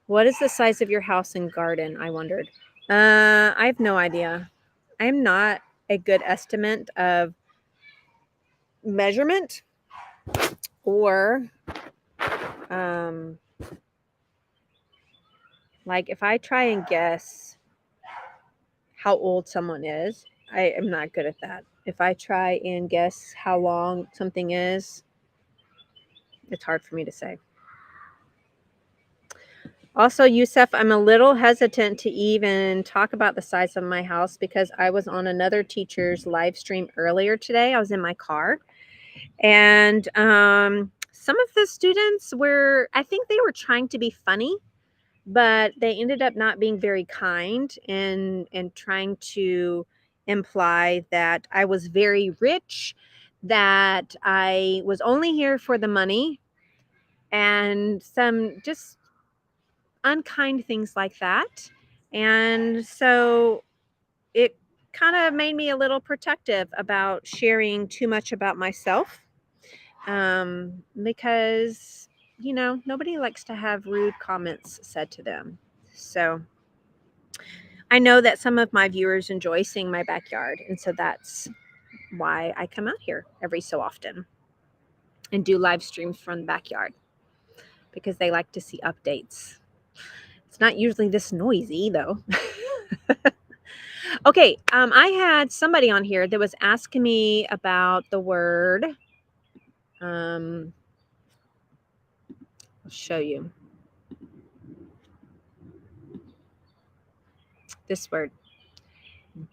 What is the size of your house and garden? I wondered. I have no idea. I'm not a good estimate of measurement or like if I try and guess how old someone is, I am not good at that. If I try and guess how long something is, it's hard for me to say. Also, Yusef, I'm a little hesitant to even talk about the size of my house because I was on another teacher's live stream earlier today. I was in my car, and some of the students I think they were trying to be funny, but they ended up not being very kind and trying to imply that I was very rich, that I was only here for the money, and some just unkind things like that. And so it kind of made me a little protective about sharing too much about myself, because nobody likes to have rude comments said to them. So I know that some of my viewers enjoy seeing my backyard, and so that's why I come out here every so often and do live streams from the backyard, because they like to see updates. It's not usually this noisy though. Okay, I had somebody on here that was asking me about the word. I'll show you this word.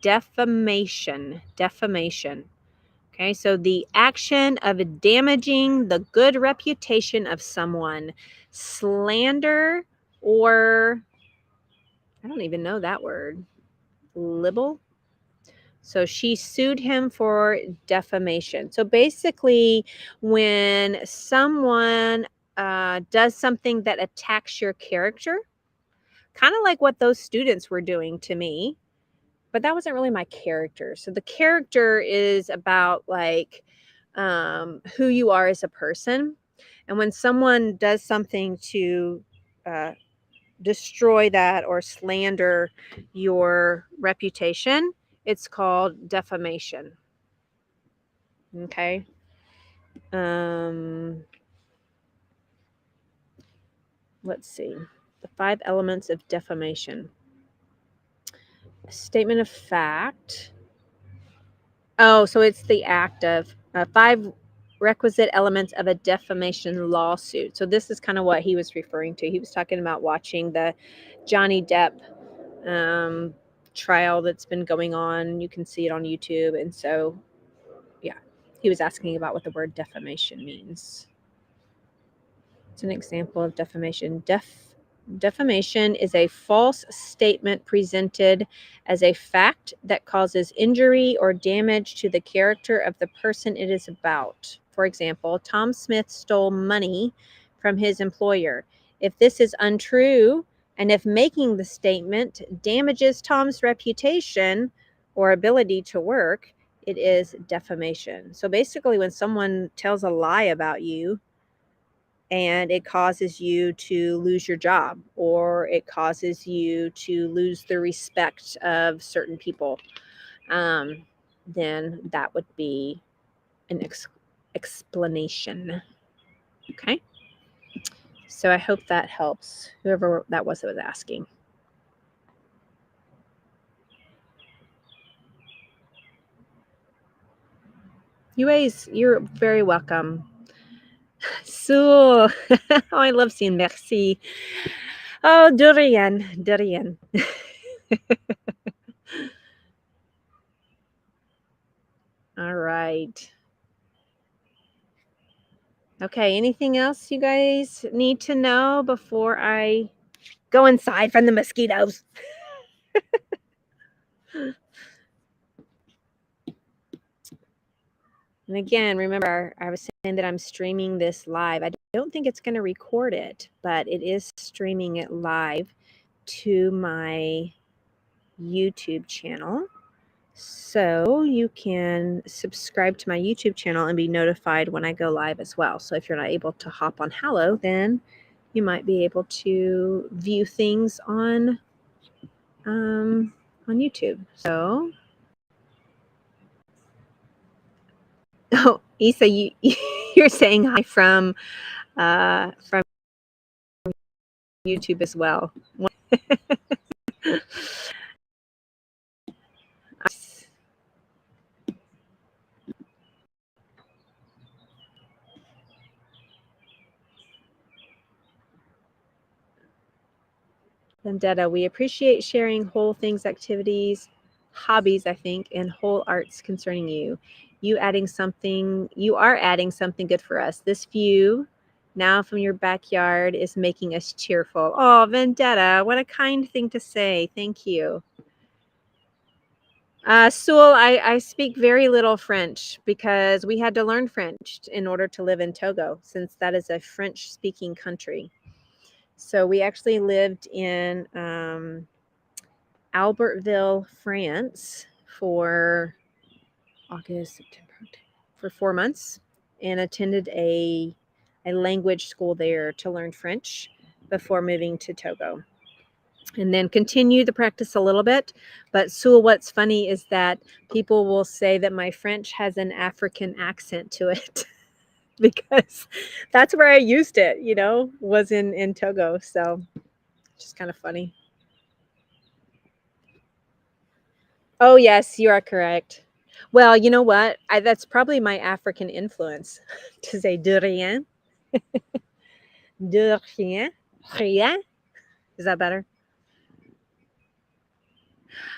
Defamation. Defamation. Okay, so the action of damaging the good reputation of someone. Slander, or I don't even know that word. Libel. So she sued him for defamation. So basically, when someone does something that attacks your character, kind of like what those students were doing to me, but that wasn't really my character. So the character is about like who you are as a person. And when someone does something to destroy that or slander your reputation, it's called defamation. Okay. Let's see. The 5 elements of defamation. A statement of fact. Oh, so it's the act of 5 requisite elements of a defamation lawsuit. So this is kind of what he was referring to. He was talking about watching the Johnny Depp trial that's been going on. You can see it on YouTube. And so, yeah, he was asking about what the word defamation means. It's an example of defamation. Defamation is a false statement presented as a fact that causes injury or damage to the character of the person it is about. For example, Tom Smith stole money from his employer. If this is untrue, and if making the statement damages Tom's reputation or ability to work, it is defamation. So basically, when someone tells a lie about you, and it causes you to lose your job, or it causes you to lose the respect of certain people, then that would be an explanation. Okay. So I hope that helps whoever that was asking. You're very welcome. So, oh, I love seeing merci. Oh, durian. All right. Okay, anything else you guys need to know before I go inside from the mosquitoes? And again, remember, I was saying that I'm streaming this live. I don't think it's going to record it, but it is streaming it live to my YouTube channel. So you can subscribe to my YouTube channel and be notified when I go live as well. So if you're not able to hop on Hallo, then you might be able to view things on YouTube. So, oh, Isa, you're saying hi from YouTube as well. Vendetta, we appreciate sharing whole things, activities, hobbies, I think, and whole arts concerning you. You are adding something good for us. This view now from your backyard is making us cheerful. Oh, Vendetta, what a kind thing to say. Thank you. Sewell, I speak very little French because we had to learn French in order to live in Togo, since that is a French-speaking country. So we actually lived in Albertville, France for August, September, for 4 months, and attended a language school there to learn French before moving to Togo. And then continue the practice a little bit. But Sewell, what's funny is that people will say that my French has an African accent to it because that's where I used it, was in Togo. So just kind of funny. Oh, yes, you are correct. Well, you know what? That's probably my African influence to say de rien. De rien. Rien. Is that better?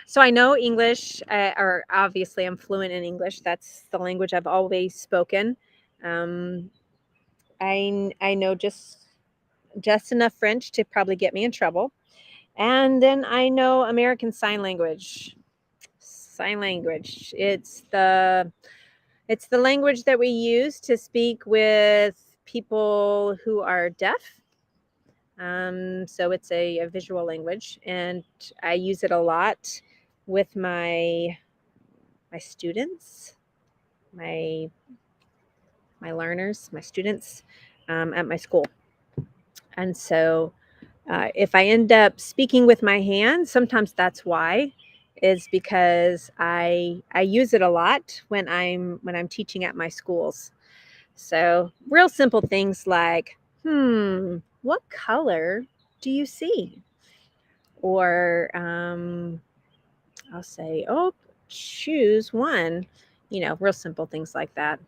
So I know English, or obviously I'm fluent in English. That's the language I've always spoken. Um, I know just enough French to probably get me in trouble, and then I know American Sign Language. Sign language. It's the language that we use to speak with people who are deaf. So it's a visual language, and I use it a lot with my students, my learners, my students at my school. And so if I end up speaking with my hands, sometimes that's why, is because I use it a lot when I'm teaching at my schools. So real simple things like, what color do you see? Or I'll say, oh, choose one. Real simple things like that.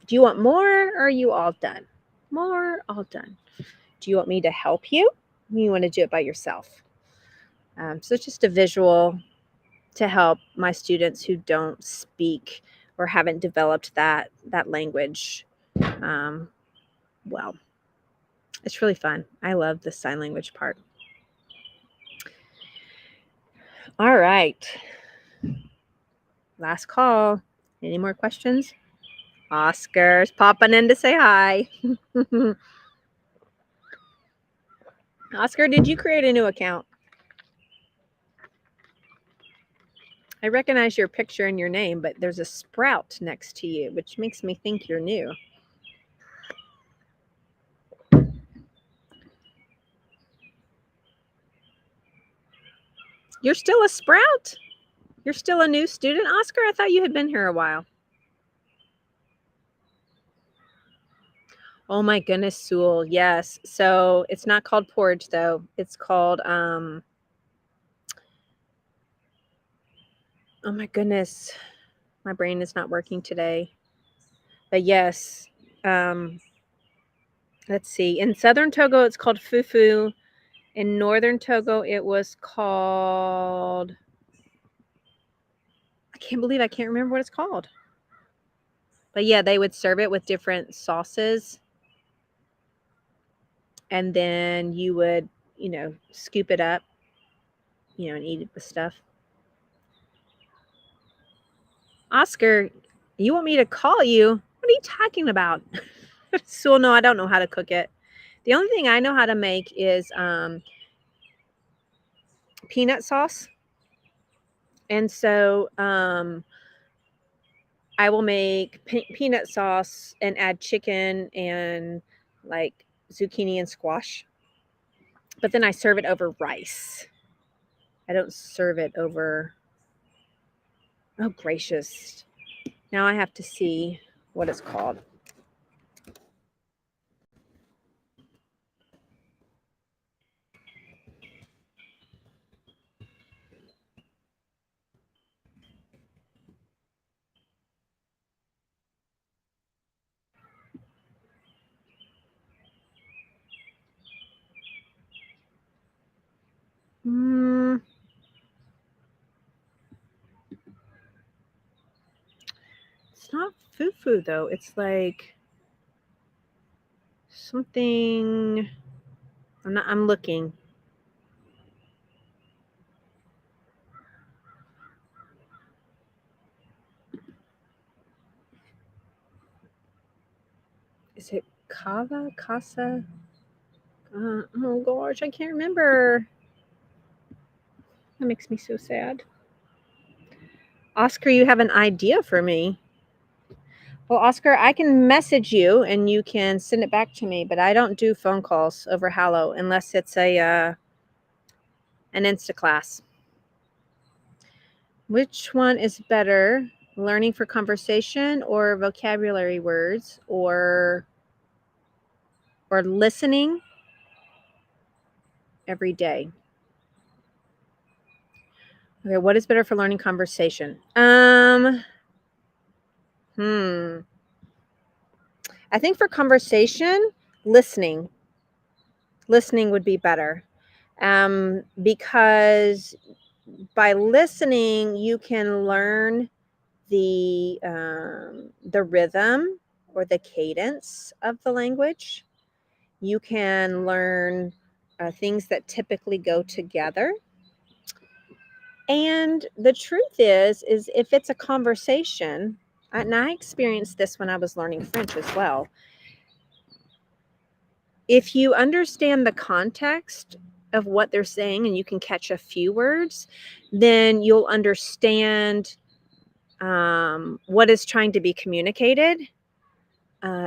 Do you want more, or are you all done? More, all done. Do you want me to help you? You want to do it by yourself? So it's just a visual to help my students who don't speak or haven't developed that language well. It's really fun. I love the sign language part. All right. Last call. Any more questions? Oscar's popping in to say hi. Oscar, did you create a new account? I recognize your picture and your name, but there's a sprout next to you, which makes me think you're new. You're still a sprout? You're still a new student, Oscar? I thought you had been here a while. Oh my goodness, Sewell. Yes. So it's not called porridge though. It's called oh my goodness. My brain is not working today. But yes. Let's see. In southern Togo it's called fufu. In northern Togo it was called, I can't believe I can't remember what it's called. But yeah, they would serve it with different sauces. And then you would, scoop it up, and eat it with stuff. Oscar, you want me to call you? What are you talking about? So no, I don't know how to cook it. The only thing I know how to make is peanut sauce. And so I will make peanut sauce and add chicken and like zucchini and squash. But then I serve it over rice. I don't serve it over. Oh, gracious. Now I have to see what it's called. It's not fufu though. It's like something. I'm looking. Is it kava? Casa? Oh gosh, I can't remember. That makes me so sad. Oscar, you have an idea for me. Well, Oscar, I can message you and you can send it back to me, but I don't do phone calls over Hallo unless it's an Insta class. Which one is better, learning for conversation or vocabulary words or listening every day? Okay, what is better for learning conversation? I think for conversation, listening would be better. Because by listening, you can learn the rhythm or the cadence of the language. You can learn things that typically go together. And the truth is if it's a conversation, and I experienced this when I was learning French as well. If you understand the context of what they're saying and you can catch a few words, then you'll understand what is trying to be communicated,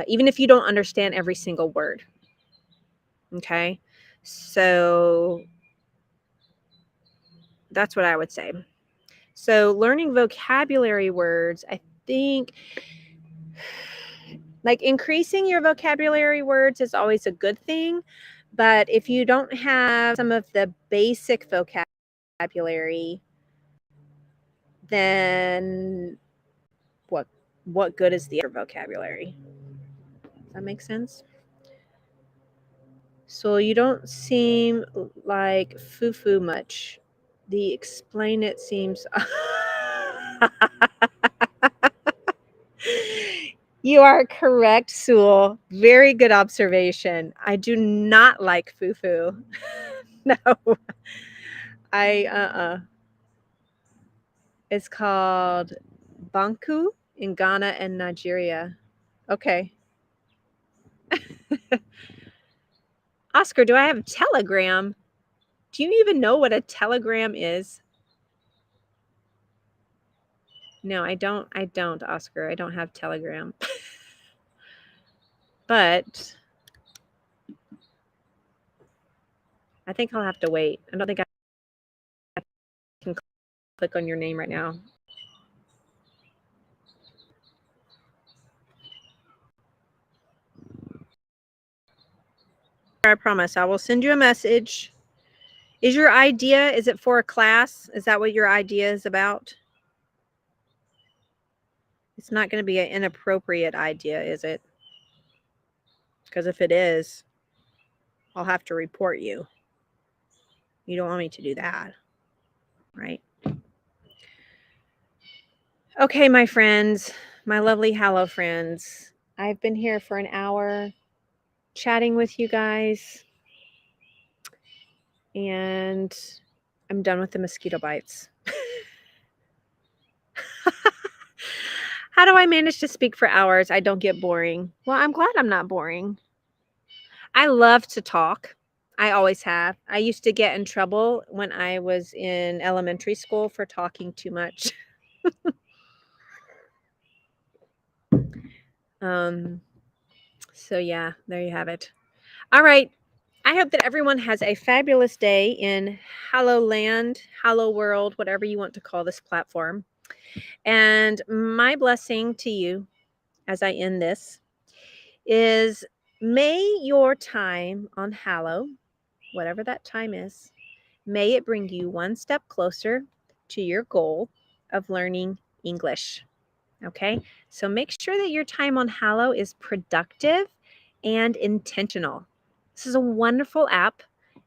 even if you don't understand every single word. Okay, so that's what I would say. So learning vocabulary words, I think, like, increasing your vocabulary words is always a good thing. But if you don't have some of the basic vocabulary, then what good is the other vocabulary? Does that make sense? So you don't seem like foo-foo much. The explain it seems... You are correct, Sewell. Very good observation. I do not like foo-foo. No. It's called Banku in Ghana and Nigeria. Okay. Oscar, do I have a Telegram? Do you even know what a Telegram is? No, I don't, Oscar. I don't have Telegram. But I think I'll have to wait. I don't think I can click on your name right now. I promise I will send you a message. Is your idea, is it for a class? Is that what your idea is about? It's not going to be an inappropriate idea, is it? Because if it is, I'll have to report you. You don't want me to do that, right? Okay, my friends, my lovely Hallo friends. I've been here for an hour chatting with you guys, and I'm done with the mosquito bites. How do I manage to speak for hours? I don't get boring. Well, I'm glad I'm not boring. I love to talk. I always have. I used to get in trouble when I was in elementary school for talking too much. So yeah, there you have it. All right. I hope that everyone has a fabulous day in Hallo Land, Hallo World, whatever you want to call this platform. And my blessing to you as I end this is, may your time on Hallo, whatever that time is, may it bring you one step closer to your goal of learning English. Okay, so make sure that your time on Hallo is productive and intentional. This is a wonderful app.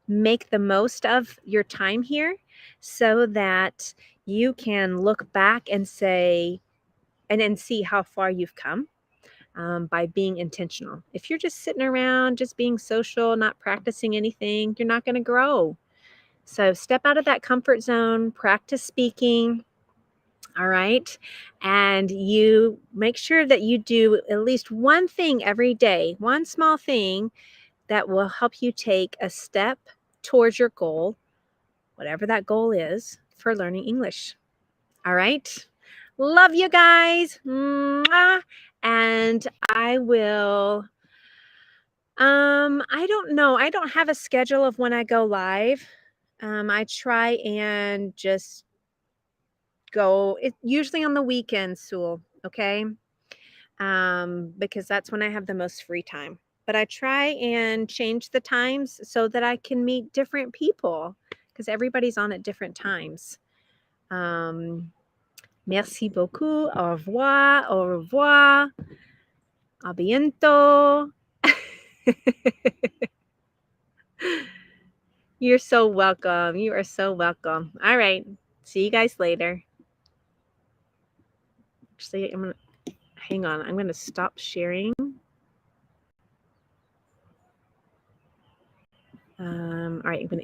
Make the most of your time here so that you can look back and say, and then see how far you've come by being intentional. If you're just sitting around, just being social, not practicing anything, you're not going to grow. So step out of that comfort zone, practice speaking. All right. And you make sure that you do at least one thing every day, one small thing that will help you take a step towards your goal, whatever that goal is, for learning English. All right. Love you guys. Mwah. And I will, I don't know. I don't have a schedule of when I go live. I try and just go, usually on the weekends, Sewell, okay? Because that's when I have the most free time. But I try and change the times so that I can meet different people, because everybody's on at different times. Merci beaucoup. Au revoir. Au revoir. A biento. You're so welcome. You are so welcome. All right. See you guys later. Actually, hang on. I'm going to stop sharing. All right. I'm going to